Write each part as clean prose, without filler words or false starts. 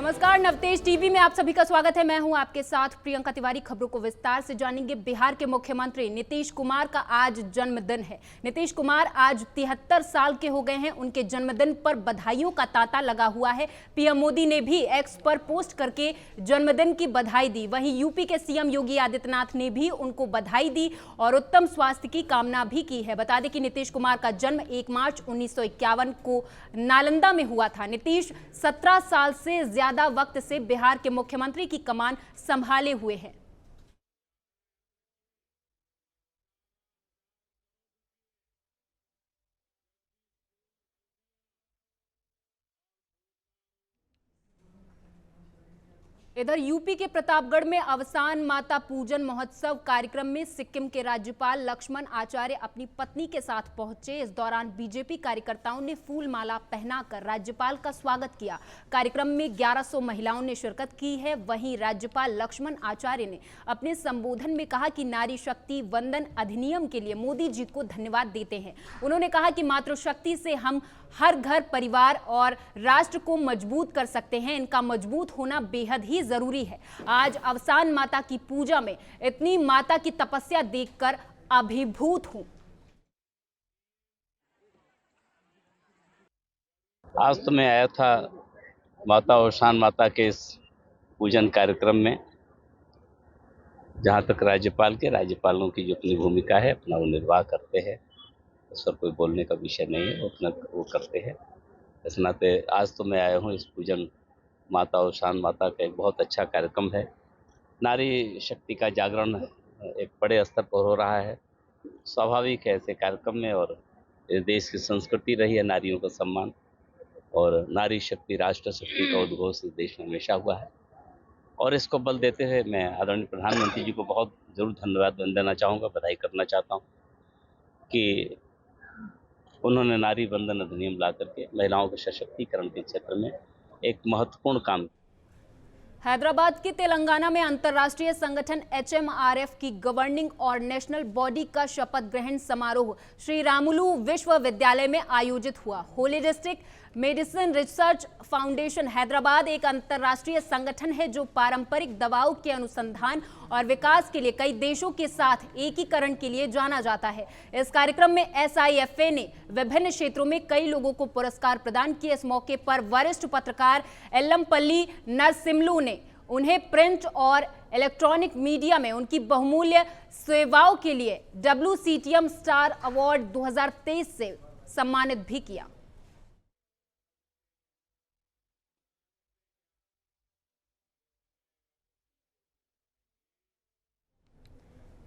नमस्कार, नवतेज टीवी में आप सभी का स्वागत है। मैं हूं आपके साथ प्रियंका तिवारी। खबरों को विस्तार से जानेंगे। बिहार के मुख्यमंत्री नीतीश कुमार का आज जन्मदिन है। नीतीश कुमार आज 73 साल के हो गए हैं। उनके जन्मदिन पर बधाइयों का तांता लगा हुआ है। पीएम मोदी ने भी एक्स पर पोस्ट करके जन्मदिन की बधाई दी। वहीं यूपी के सीएम योगी आदित्यनाथ ने भी उनको बधाई दी और उत्तम स्वास्थ्य की कामना भी की है। बता दें कि नीतीश कुमार का जन्म 1 मार्च 1951 को नालंदा में हुआ था। नीतीश 17 साल से ज्यादा वक्त से बिहार के मुख्यमंत्री की कमान संभाले हुए हैं। इधर यूपी के प्रतापगढ़ में अवसान माता पूजन महोत्सव कार्यक्रम में सिक्किम के राज्यपाल लक्ष्मण आचार्य अपनी पत्नी के साथ पहुंचे। इस दौरान बीजेपी कार्यकर्ताओं ने फूल माला पहनाकर राज्यपाल का स्वागत किया। कार्यक्रम में 1100 महिलाओं ने शिरकत की है। वहीं राज्यपाल लक्ष्मण आचार्य ने अपने संबोधन में कहा कि नारी शक्ति वंदन अधिनियम के लिए मोदी जी को धन्यवाद देते हैं। उन्होंने कहा कि मातृशक्ति से हम हर घर, परिवार और राष्ट्र को मजबूत कर सकते हैं। इनका मजबूत होना बेहद ही जरूरी है। आज अवसान माता की पूजा में इतनी माता की तपस्या देखकर अभिभूत हूं। आज तो मैं आया था माता अवसान माता के इस पूजन कार्यक्रम में, जहाँ तक राज्यपालों की जो अपनी भूमिका है अपना वो निर्वाह करते हैं। उस पर कोई बोलने का विषय नहीं है, अपना वो करते हैं। इस नाते आज तो मैं आया हूँ इस पूजन माता अवसान माता का एक बहुत अच्छा कार्यक्रम है। नारी शक्ति का जागरण एक बड़े स्तर पर हो रहा है। स्वाभाविक है ऐसे कार्यक्रम में, और इस देश की संस्कृति रही है नारियों का सम्मान, और नारी शक्ति राष्ट्र शक्ति का उद्घोष इस देश में हमेशा हुआ है। और इसको बल देते हुए मैं आदरणीय प्रधानमंत्री जी को बहुत जरूर धन्यवाद देना चाहूँगा, बधाई करना चाहता हूँ कि उन्होंने नारी वंदन अधिनियम ला करके महिलाओं के सशक्तिकरण के क्षेत्र में एक महत्वपूर्ण काम। हैदराबाद के तेलंगाना में अंतर्राष्ट्रीय संगठन HMRF की गवर्निंग और नेशनल बॉडी का शपथ ग्रहण समारोह श्री रामुलु विश्वविद्यालय में आयोजित हुआ। Holi district medicine research foundation Hyderabad एक अंतर्राष्ट्रीय संगठन है जो पारंपरिक दवाओं के अनुसंधान और विकास के लिए कई देशों के साथ एकीकरण के लिए जाना जाता है। इस कार्यक्रम में SIFA ने विभिन्न क्षेत्रों में कई लोगों को पुरस्कार प्रदान किए। इस मौके पर वरिष्ठ पत्रकार एल्लमपल्ली नरसिम्लू ने उन्हें प्रिंट और इलेक्ट्रॉनिक मीडिया में उनकी बहुमूल्य सेवाओं के लिए WCTM स्टार अवार्ड 2023 से सम्मानित भी किया।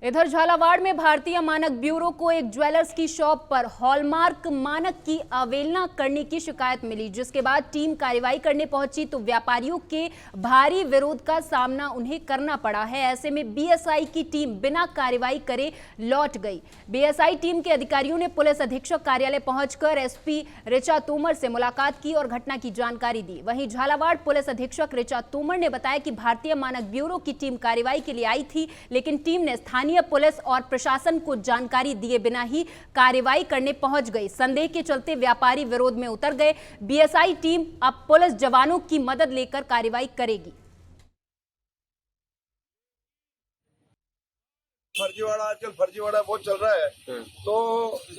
इधर झालावाड़ में भारतीय मानक ब्यूरो को एक ज्वेलर्स की शॉप पर हॉलमार्क मानक की अवहेलना करने की शिकायत मिली, जिसके बाद टीम कार्रवाई करने पहुंची तो व्यापारियों के भारी विरोध का सामना उन्हें करना पड़ा है। ऐसे में BSI की टीम बिना कार्रवाई करे लौट गई। BSI टीम के अधिकारियों ने पुलिस अधीक्षक कार्यालय पहुंचकर SP ऋचा तोमर से मुलाकात की और घटना की जानकारी दी। वहीं झालावाड़ पुलिस अधीक्षक ऋचा तोमर ने बताया कि भारतीय मानक ब्यूरो की टीम कार्रवाई के लिए आई थी, लेकिन टीम ने स्थानीय पुलिस और प्रशासन को जानकारी दिए बिना ही कार्रवाई करने पहुंच गई। संदेह के चलते व्यापारी विरोध में उतर गए। BSI टीम अब पुलिस जवानों की मदद लेकर कार्रवाई करेगी। फर्जीवाड़ा आजकल फर्जीवाड़ा बहुत चल रहा है, तो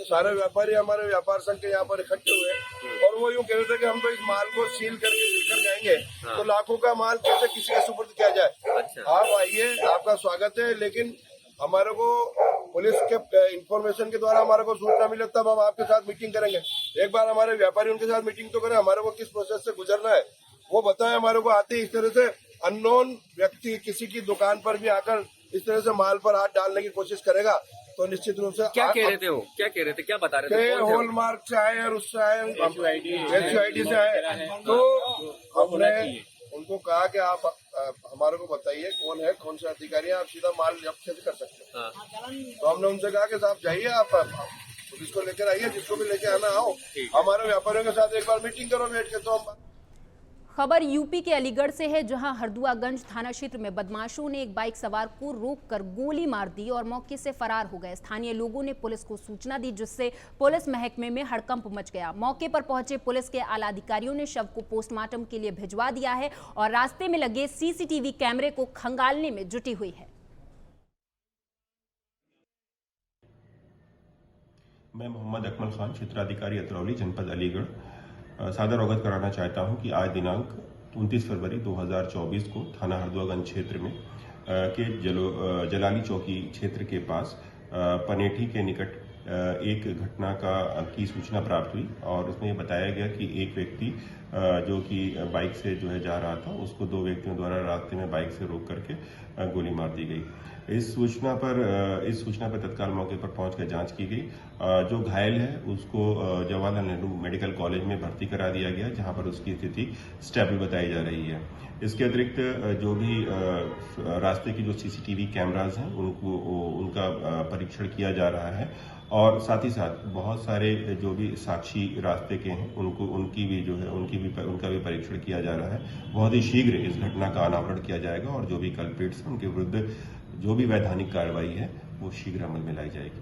सारे व्यापारी हमारे व्यापार संघ के यहाँ पर इकट्ठे हुए और वो यूँ कह रहे थे कि हम तो इस माल को सील करके लेकर जाएंगे, तो लाखों का माल कैसे किसी के सुपुर्द किया जाए। आप आइए, आपका स्वागत है, लेकिन हमारे को पुलिस के इंफॉर्मेशन के द्वारा हमारे को सूचना मिले तब हम आपके साथ मीटिंग करेंगे। एक बार हमारे व्यापारी उनके साथ मीटिंग तो करें, हमारे को किस प्रोसेस से गुजरना है वो बताएं। हमारे को आते इस तरह से अननोन व्यक्ति किसी की दुकान पर भी आकर इस तरह से माल पर हाथ डालने की कोशिश करेगा तो निश्चित रूप से क्या कह रहे थे वो, क्या बता रहे थे? हॉलमार्क से आए और उससे आए, HUID से आए, तो हमने उनको कहा कि आप हमारे को बताइए कौन है, कौन से अधिकारी हैं, आप सीधा माल जब्त कैसे कर सकते हैं। तो हमने उनसे कहा कि साहब जाइए, आप पुलिस को लेकर आइए, जिसको भी लेके आना आओ, हमारे व्यापारियों के साथ एक बार मीटिंग करो बैठ के। तो हम खबर यूपी के अलीगढ़ से है, जहां हरदुआगंज थाना क्षेत्र में बदमाशों ने एक बाइक सवार को रोककर गोली मार दी और मौके से फरार हो गए। स्थानीय लोगों ने पुलिस को सूचना दी, जिससे पुलिस महकमे में हड़कंप मच गया। मौके पर पहुंचे पुलिस के आला अधिकारियों ने शव को पोस्टमार्टम के लिए भिजवा दिया है और रास्ते में लगे सीसीटीवी कैमरे को खंगालने में जुटी हुई है। मैं मोहम्मद अकमल खान, क्षेत्राधिकारी अतरौली, जनपद अलीगढ़, सादर अवगत कराना चाहता हूं कि आज दिनांक 29 फरवरी 2024 को थाना हरदुआगंज क्षेत्र में के जलाली चौकी क्षेत्र के पास पनेठी के निकट एक घटना की सूचना प्राप्त हुई और उसमें यह बताया गया कि एक व्यक्ति जो कि बाइक से जा रहा था, उसको दो व्यक्तियों द्वारा रास्ते में बाइक से रोक करके गोली मार दी गई। इस सूचना पर तत्काल मौके पर पहुंचकर जांच की गई। जो घायल है उसको जवाहरलाल नेहरू मेडिकल कॉलेज में भर्ती करा दिया गया, जहां पर उसकी स्थिति स्टेबल बताई जा रही है। इसके अतिरिक्त जो भी रास्ते की जो सीसीटीवी कैमराज हैं उनका परीक्षण किया जा रहा है और साथ ही साथ बहुत सारे जो भी साक्षी रास्ते के हैं उनका भी परीक्षण किया जा रहा है। बहुत ही शीघ्र इस घटना का अनावरण किया जाएगा और जो भी कल्प्रिट्स हैं उनके विरुद्ध जो भी वैधानिक कार्रवाई है वो शीघ्र अमल में लाई जाएगी।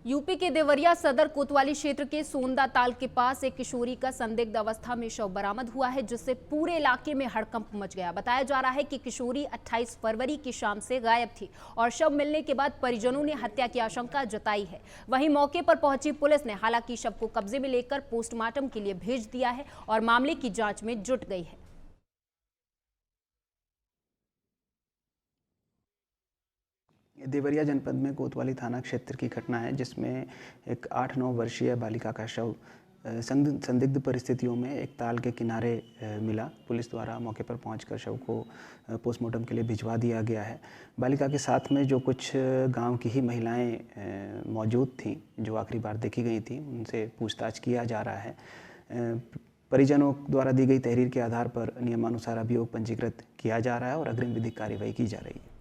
यूपी के देवरिया सदर कोतवाली क्षेत्र के सोंदा ताल के पास एक किशोरी का संदिग्ध अवस्था में शव बरामद हुआ है, जिससे पूरे इलाके में हड़कंप मच गया। बताया जा रहा है कि किशोरी 28 फरवरी की शाम से गायब थी और शव मिलने के बाद परिजनों ने हत्या की आशंका जताई है। वहीं मौके पर पहुंची पुलिस ने हालांकि शव को कब्जे में लेकर पोस्टमार्टम के लिए भेज दिया है और मामले की जांच में जुट गई है। देवरिया जनपद में कोतवाली थाना क्षेत्र की घटना है, जिसमें एक 8-9 वर्षीय बालिका का शव संदिग्ध परिस्थितियों में एक ताल के किनारे मिला। पुलिस द्वारा मौके पर पहुंचकर शव को पोस्टमार्टम के लिए भिजवा दिया गया है। बालिका के साथ में जो कुछ गांव की ही महिलाएं मौजूद थीं, जो आखिरी बार देखी गई थीं, उनसे पूछताछ किया जा रहा है। परिजनों द्वारा दी गई तहरीर के आधार पर नियमानुसार अभियोग पंजीकृत किया जा रहा है और अग्रिम विधिक कार्रवाई की जा रही है।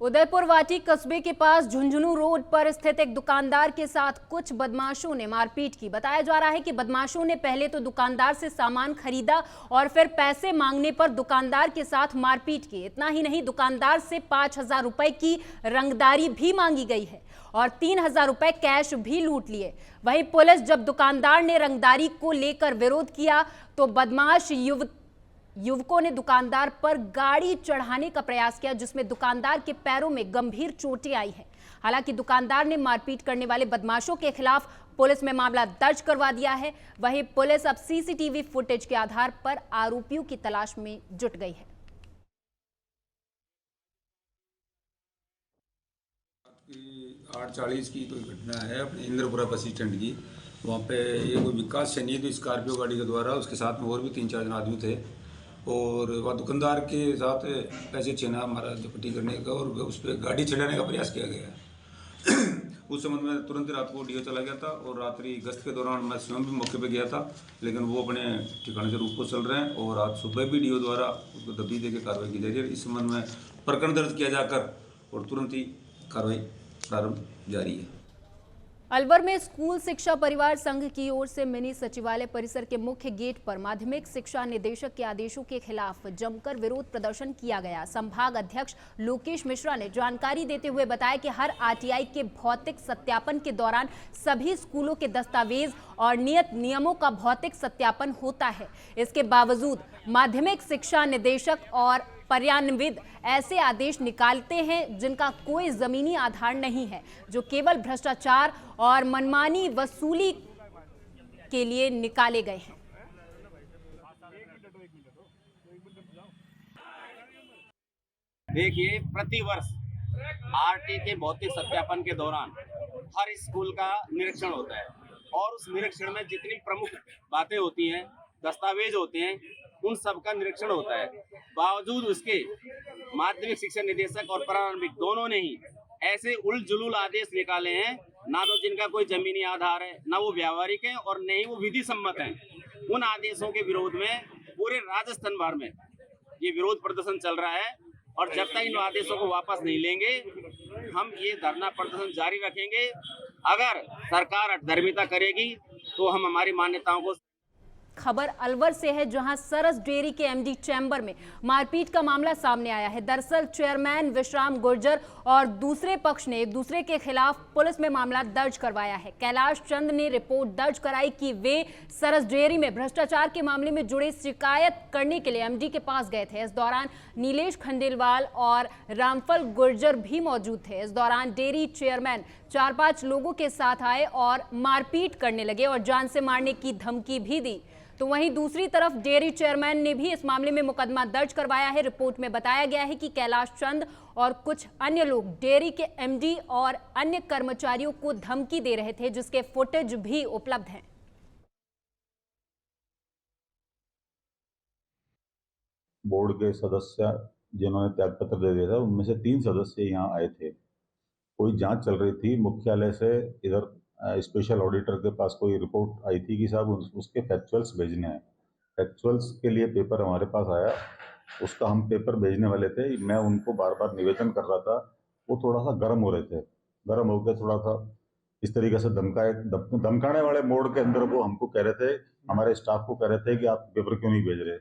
उदयपुर वाटी कस्बे के पास झुंझुनू रोड पर स्थित एक दुकानदार के साथ कुछ बदमाशों ने मारपीट की। बताया जा रहा है कि बदमाशों ने पहले तो दुकानदार से सामान खरीदा और फिर पैसे मांगने पर दुकानदार के साथ मारपीट की। इतना ही नहीं, दुकानदार से 5,000 रुपए की रंगदारी भी मांगी गई है और 3,000 रुपए कैश भी लूट लिए। वहीं पुलिस जब दुकानदार ने रंगदारी को लेकर विरोध किया तो बदमाश युवकों ने दुकानदार पर गाड़ी चढ़ाने का प्रयास किया, जिसमें दुकानदार के पैरों में गंभीर चोटें आई हैं। हालांकि दुकानदार ने मारपीट करने वाले बदमाशों के खिलाफ पुलिस में मामला दर्ज करवा दिया है। वहीं पुलिस अब सीसीटीवी फुटेज के आधार पर आरोपियों की तलाश में जुट गई है। 8:40 की कोई घटना है अपने इंद्रपुरा बस स्टैंड की। वहाँ पे ये कोई विकास सैनी तो स्कॉर्पियो गाड़ी के द्वारा, उसके साथ में और भी 3-4 जन आदमी थे और वह दुकानदार के साथ पैसे छीना हमारा झपटी करने का और उस पर गाड़ी चढ़ाने का प्रयास किया गया। उस संबंध में तुरंत रात को डीओ चला गया था और रात्रि गश्त के दौरान मैं स्वयं भी मौके पे गया था, लेकिन वो अपने ठिकाने से रूप को चल रहे हैं और आज सुबह भी डीओ द्वारा उसको दबी दे के कार्रवाई की जा रही है। इस संबंध में प्रकरण दर्ज किया जाकर और तुरंत ही कार्रवाई प्रारंभ जारी है। अलवर में स्कूल शिक्षा परिवार संघ की ओर से मिनी सचिवालय परिसर के मुख्य गेट पर माध्यमिक शिक्षा निदेशक के आदेशों के खिलाफ जमकर विरोध प्रदर्शन किया गया। संभाग अध्यक्ष लोकेश मिश्रा ने जानकारी देते हुए बताया कि हर आरटीआई के भौतिक सत्यापन के दौरान सभी स्कूलों के दस्तावेज और नियत नियमों का भौतिक सत्यापन होता है। इसके बावजूद माध्यमिक शिक्षा निदेशक और पर्यान्वित ऐसे आदेश निकालते हैं जिनका कोई जमीनी आधार नहीं है, जो केवल भ्रष्टाचार और मनमानी वसूली के लिए निकाले गए हैं। देखिए, प्रतिवर्ष आरटी के भौतिक सत्यापन के दौरान हर स्कूल का निरीक्षण होता है और उस निरीक्षण में जितनी प्रमुख बातें होती हैं, दस्तावेज होते हैं, उन सब का निरीक्षण होता है। बावजूद उसके माध्यमिक शिक्षा निदेशक और प्रारंभिक दोनों ने ही ऐसे उलझुल आदेश निकाले हैं, ना तो जिनका कोई जमीनी आधार है, ना वो व्यावहारिक है और न ही वो विधि सम्मत हैं। उन आदेशों के विरोध में पूरे राजस्थान भर में ये विरोध प्रदर्शन चल रहा है और जब तक इन आदेशों को वापस नहीं लेंगे हम ये धरना प्रदर्शन जारी रखेंगे। अगर सरकार हठधर्मिता करेगी तो हम हमारी मान्यताओं को खबर अलवर से है, जहां सरस डेयरी के एमडी चैम्बर में मारपीट का मामला सामने आया है। दरअसल चेयरमैन विश्राम गुर्जर और दूसरे पक्ष ने एक दूसरे के खिलाफ पुलिस में मामला दर्ज करवाया है। कैलाश चंद ने रिपोर्ट दर्ज कराई कि वे सरस डेयरी में भ्रष्टाचार के मामले में जुड़े शिकायत करने के लिए एमडी के पास गए थे। इस दौरान नीलेश खंडेलवाल और रामफल गुर्जर भी मौजूद थे। इस दौरान डेयरी चेयरमैन 4-5 लोगों के साथ आए और मारपीट करने लगे और जान से मारने की धमकी भी दी। तो वहीं दूसरी तरफ डेयरी चेयरमैन ने भी इस मामले में मुकदमा दर्ज करवाया है। रिपोर्ट में बताया गया है कि कैलाश चंद और कुछ अन्य लोग डेयरी के एमडी और अन्य कर्मचारियों को धमकी दे रहे थे, जिसके फुटेज भी उपलब्ध हैं। बोर्ड के सदस्य जिन्होंने त्यागपत्र दे दिया था, उनमें से 3 सदस्य यहाँ आए थे। कोई जांच चल रही थी मुख्यालय से, इधर स्पेशल ऑडिटर के पास कोई रिपोर्ट आई थी कि साहब उसके फैक्चुअल्स भेजने हैं। फैक्चुअल्स के लिए पेपर हमारे पास आया, उसका हम पेपर भेजने वाले थे। मैं उनको बार बार निवेदन कर रहा था, वो थोड़ा सा गर्म हो रहे थे। गर्म होकर थोड़ा सा इस तरीके से धमकाने वाले मोड के अंदर वो हमको कह रहे थे, हमारे स्टाफ को कह रहे थे कि आप पेपर क्यों नहीं भेज रहे।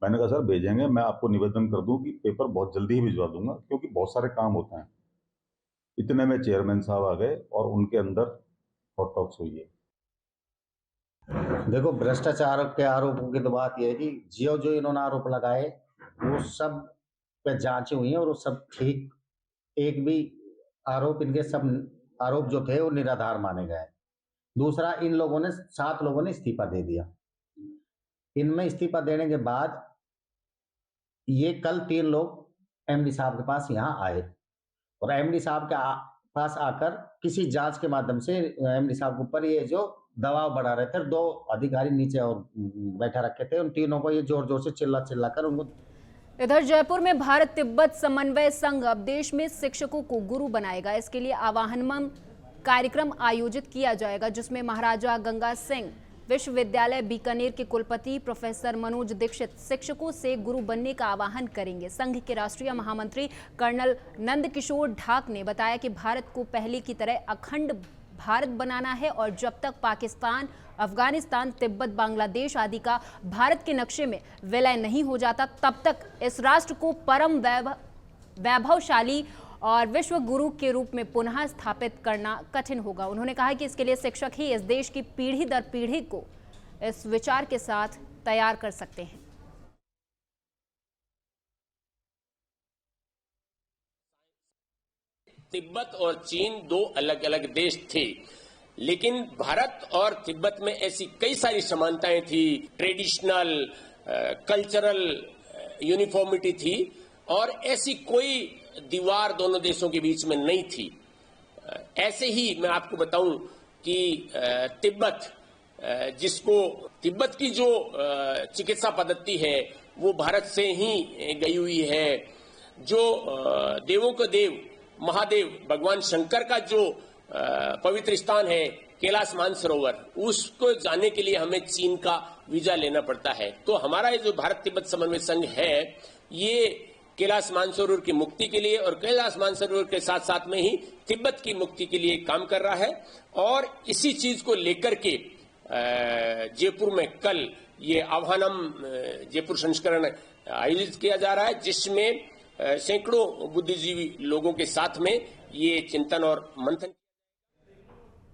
मैंने कहा सर भेजेंगे, मैं आपको निवेदन कर दूं कि पेपर बहुत जल्दी ही भिजवा दूंगा, क्योंकि बहुत सारे काम होते हैं। इतने में चेयरमैन साहब आ गए और उनके अंदर हॉट टॉक्स हुई है। देखो, भ्रष्टाचार के आरोपों की तो बात यह है कि जो इन्होंने आरोप लगाए वो सब पे जांचें हुई हैं और वो सब ठीक, एक भी आरोप, इनके सब आरोप जो थे वो निराधार माने गए। दूसरा, इन लोगों ने 7 लोगों ने इस्तीफा दे दिया। इनमें इस्तीफा देने के बाद ये कल 3 लोग एमडी साहब के पास यहाँ आए और एमडी साहब के पास आकर किसी जांच के माध्यम से एमडी साहब के ऊपर ये जो दबाव बढ़ा रहे थे, 2 अधिकारी नीचे और बैठा रखे थे, उन तीनों को ये जोर जोर से चिल्ला कर उनको। इधर जयपुर में भारत तिब्बत समन्वय संघ अब देश में शिक्षकों को गुरु बनाएगा। इसके लिए आवाहनम कार्यक्रम आयोजित किया जाएगा, जिसमें महाराजा गंगा सिंह विश्वविद्यालय बीकानेर के कुलपति प्रोफेसर मनोज दीक्षित शिक्षकों से गुरु बनने का आह्वान करेंगे। संघ के राष्ट्रीय महामंत्री कर्नल नंदकिशोर ढाक ने बताया कि भारत को पहले की तरह अखंड भारत बनाना है और जब तक पाकिस्तान, अफगानिस्तान, तिब्बत, बांग्लादेश आदि का भारत के नक्शे में विलय नहीं हो जाता, तब तक इस राष्ट्र को परम वैभवशाली और विश्व गुरु के रूप में पुनः स्थापित करना कठिन होगा। उन्होंने कहा कि इसके लिए शिक्षक ही इस देश की पीढ़ी दर पीढ़ी को इस विचार के साथ तैयार कर सकते हैं। तिब्बत और चीन 2 अलग अलग देश थे, लेकिन भारत और तिब्बत में ऐसी कई सारी समानताएं थी, ट्रेडिशनल, कल्चरल यूनिफॉर्मिटी थी और ऐसी कोई दीवार दोनों देशों के बीच में नहीं थी। ऐसे ही मैं आपको बताऊं कि तिब्बत, जिसको तिब्बत की जो चिकित्सा पद्धति है वो भारत से ही गई हुई है। जो देवों का देव महादेव भगवान शंकर का जो पवित्र स्थान है कैलाश मानसरोवर, उसको जाने के लिए हमें चीन का वीजा लेना पड़ता है। तो हमारा ये जो भारत तिब्बत समन्वय संघ है, ये कैलाश मानसरोवर की मुक्ति के लिए और कैलाश मानसरोवर के साथ साथ में ही तिब्बत की मुक्ति के लिए काम कर रहा है। और इसी चीज को लेकर के जयपुर में कल ये आह्वानम जयपुर संस्करण आयोजित किया जा रहा है, जिसमें सैकड़ों बुद्धिजीवी लोगों के साथ में ये चिंतन और मंथन।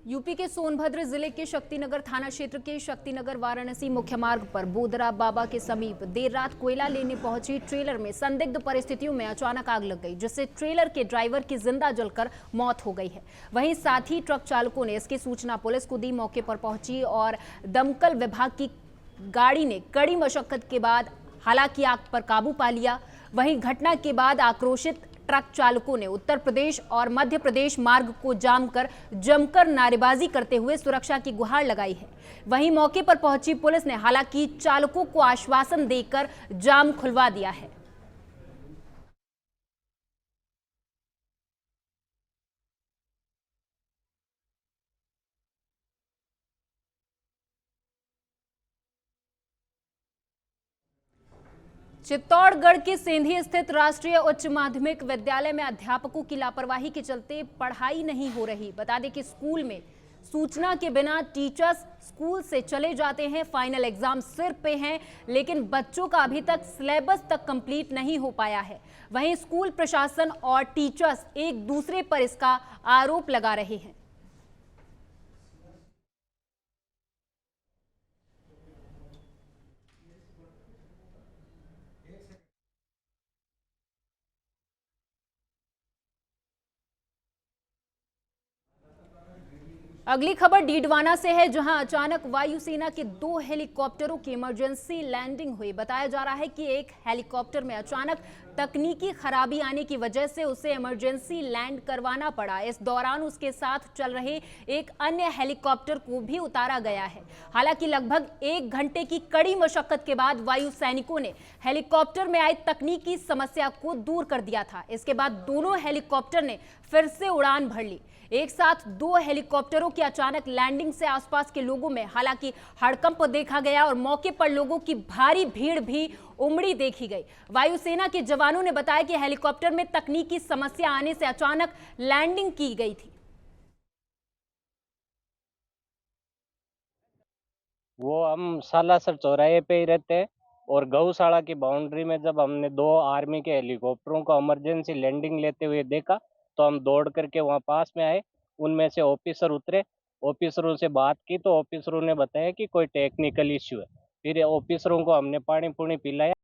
यूपी के सोनभद्र जिले के शक्तिनगर थाना क्षेत्र के शक्तिनगर वाराणसी मुख्य मार्ग पर बोदरा बाबा के समीप देर रात कोयला लेने पहुंची ट्रेलर में संदिग्ध परिस्थितियों में अचानक आग लग गई, जिससे ट्रेलर के ड्राइवर की जिंदा जलकर मौत हो गई है। वहीं साथ ही ट्रक चालकों ने इसकी सूचना पुलिस को दी। मौके पर पहुंची और दमकल विभाग की गाड़ी ने कड़ी मशक्कत के बाद हालांकि आग पर काबू पा लिया। वहीं घटना के बाद आक्रोशित ट्रक चालकों ने उत्तर प्रदेश और मध्य प्रदेश मार्ग को जाम कर जमकर नारेबाजी करते हुए सुरक्षा की गुहार लगाई है। वहीं मौके पर पहुंची पुलिस ने हालांकि चालकों को आश्वासन देकर जाम खुलवा दिया है। चित्तौड़गढ़ के सेंधी स्थित राष्ट्रीय उच्च माध्यमिक विद्यालय में अध्यापकों की लापरवाही के चलते पढ़ाई नहीं हो रही। बता दें कि स्कूल में सूचना के बिना टीचर्स स्कूल से चले जाते हैं। फाइनल एग्जाम सिर पे हैं, लेकिन बच्चों का अभी तक सिलेबस तक कंप्लीट नहीं हो पाया है। वहीं स्कूल प्रशासन और टीचर्स एक दूसरे पर इसका आरोप लगा रहे हैं। अगली खबर डीडवाना से है, जहां अचानक वायुसेना के 2 हेलीकॉप्टरों की इमरजेंसी लैंडिंग हुई। बताया जा रहा है कि एक हेलीकॉप्टर में अचानक तकनीकी खराबी आने की वजह से उसे इमरजेंसी लैंड करवाना पड़ा। इस दौरान उसके साथ चल रहे एक अन्य हेलीकॉप्टर को भी उतारा गया है। हालांकि लगभग 1 घंटे की कड़ी मशक्कत के बाद वायु सैनिकों ने हेलीकॉप्टर में आई तकनीकी समस्या को दूर कर दिया था। इसके बाद दोनों हेलीकॉप्टर ने फिर से उड़ान भर ली। एक साथ 2 हेलीकॉप्टरों की अचानक लैंडिंग से आसपास के लोगों में हालांकि हड़कंप देखा गया और मौके पर लोगों की भारी भीड़ भी उमड़ी देखी गई। वायुसेना के जवानों ने बताया कि हेलीकॉप्टर में तकनीकी समस्या आने से अचानक लैंडिंग की गई थी। वो हम सालासर चौराहे पे ही रहते हैं और गौशाला की बाउंड्री में जब हमने 2 आर्मी के हेलीकॉप्टरों को इमरजेंसी लैंडिंग लेते हुए देखा तो हम दौड़ करके वहाँ पास में आए। उनमें से ऑफिसर उतरे, ऑफिसरों से बात की तो ऑफिसरों ने बताया कि कोई टेक्निकल इश्यू है। फिर ऑफिसरों को हमने पानी पुणी पिलाया।